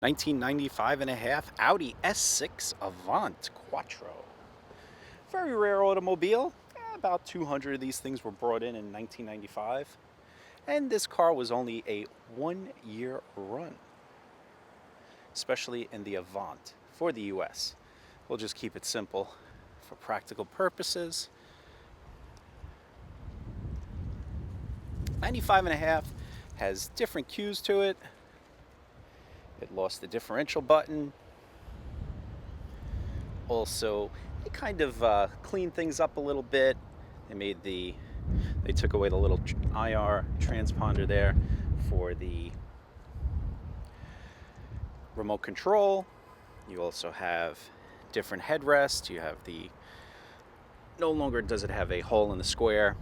1995 and a half Audi S6 Avant Quattro. Very rare automobile. About 200 of these things were brought in 1995. And this car was only a 1-year run, especially in the Avant for the US. We'll just keep it simple for practical purposes. 95 and a half has different cues to it. It lost the differential button. Also, they kind of cleaned things up a little bit. They took away the little IR transponder there for the remote control. You also have different headrests. You have no longer does it have a hole in the square.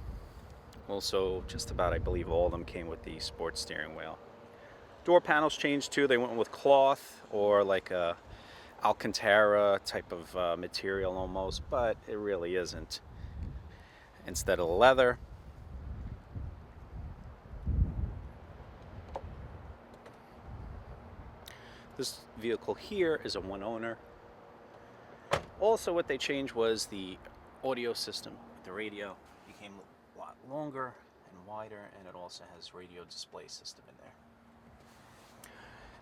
Also, just about, I believe, all of them came with the sports steering wheel. Door panels changed too. They went with cloth or like a Alcantara type of material almost, but it really isn't. Instead of leather. This vehicle here is a one owner. Also, what they changed was the audio system. The radio became a lot longer and wider, and it also has radio display system in there.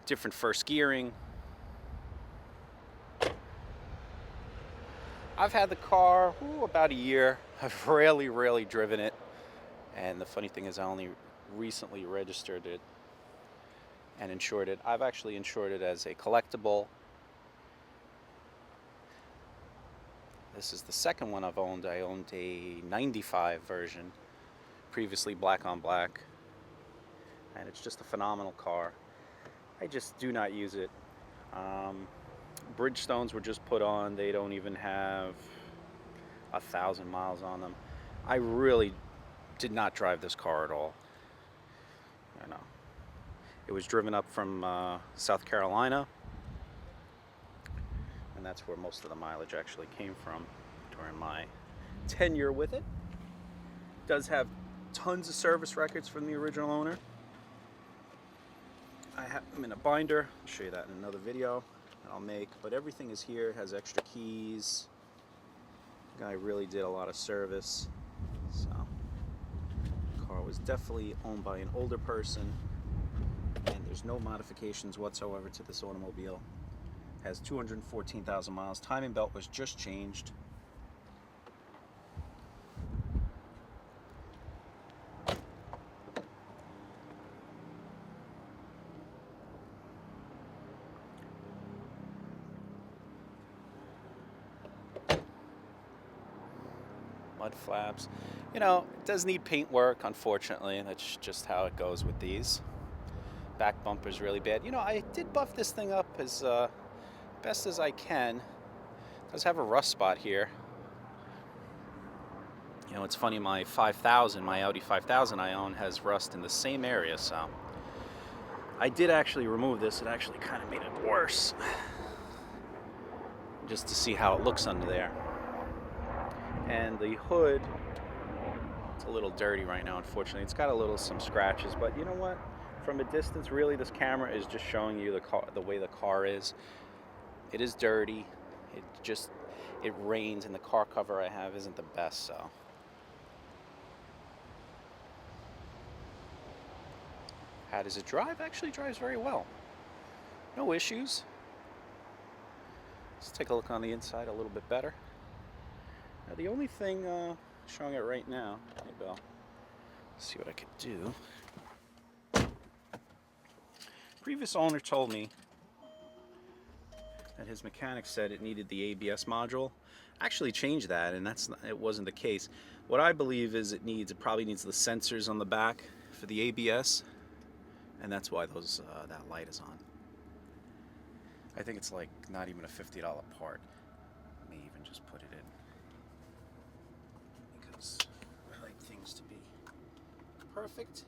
Different first gearing. I've had the car about a year. I've rarely driven it. And the funny thing is I only recently registered it and insured it. I've actually insured it as a collectible. This is the second one I've owned. I owned a 95 version, previously black on black. And it's just a phenomenal car. I just do not use it. Bridgestones were just put on. They don't even have 1,000 miles on them. I really did not drive this car at all. I know. It was driven up from South Carolina, and that's where most of the mileage actually came from during my tenure with it. It does have tons of service records from the original owner. I have them in a binder. I'll show you that in another video that I'll make, but everything is here. It has extra keys. The guy really did a lot of service. So, the car was definitely owned by an older person, and there's no modifications whatsoever to this automobile. It has 214,000 miles. Timing belt was just changed. Mud flaps. You know, it does need paint work, unfortunately. That's just how it goes with these. Back bumper's really bad. You know, I did buff this thing up as best as I can. It does have a rust spot here. You know, it's funny, my Audi 5000 I own has rust in the same area, so I did actually remove this. It actually kind of made it worse, just to see how it looks under there. And the hood, it's a little dirty right now, unfortunately. It's got some scratches, but you know what? From a distance, really, this camera is just showing you the way the car is. It is dirty. It rains, and the car cover I have isn't the best, so. How does it drive? Actually drives very well. No issues. Let's take a look on the inside a little bit better. Now, the only thing showing it right now, maybe I'll see what I could do. Previous owner told me that his mechanic said it needed the ABS module. I actually changed that, and it wasn't the case. What I believe is it probably needs the sensors on the back for the ABS, and that's why that light is on. I think it's like not even a $50 part. I may even just put it in, because I like things to be perfect.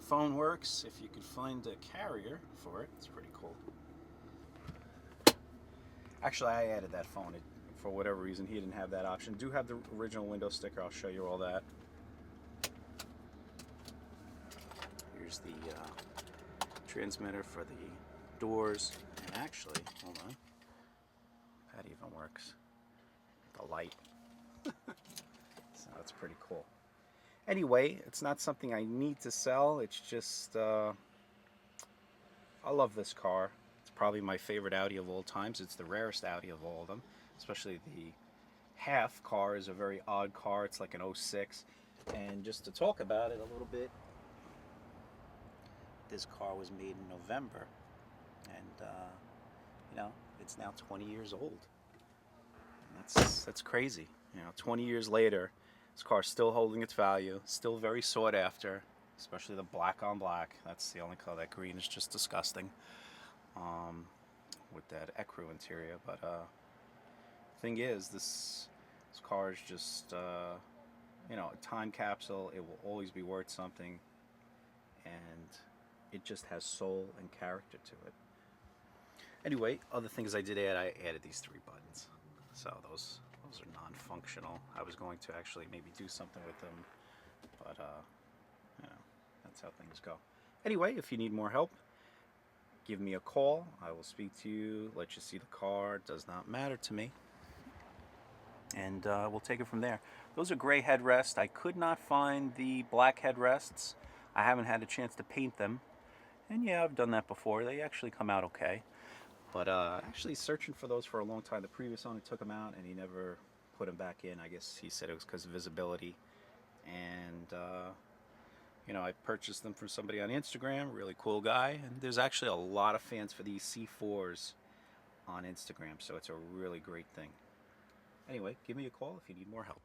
Phone works. If you could find a carrier for it, it's pretty cool. Actually, I added that phone. For whatever reason, he didn't have that option. Do have the original window sticker. I'll show you all that. Here's the transmitter for the doors. And actually, hold on, that even works. The light. So that's pretty cool. Anyway, it's not something I need to sell. It's just, I love this car. It's probably my favorite Audi of all times. It's the rarest Audi of all of them, especially the half car is a very odd car. It's like an '06. And just to talk about it a little bit, this car was made in November, and you know, it's now 20 years old. And that's crazy. You know, 20 years later, this car's still holding its value, still very sought after, especially the black on black. That's the only color. That green is just disgusting, with that ecru interior. But thing is, this car is just you know, a time capsule. It will always be worth something, and it just has soul and character to it. Anyway, other things I did add, I added these 3 buttons. So those are non-functional. I was going to actually maybe do something with them, but you know, that's how things go. Anyway, if you need more help, give me a call. I will speak to you, let you see the car. It does not matter to me. And we'll take it from there. Those are gray headrests. I could not find the black headrests. I haven't had a chance to paint them. And yeah, I've done that before. They actually come out okay. But actually searching for those for a long time. The previous owner took them out and he never put them back in. I guess he said it was because of visibility. And you know, I purchased them from somebody on Instagram, really cool guy. And there's actually a lot of fans for these C4s on Instagram, so it's a really great thing. Anyway, give me a call if you need more help.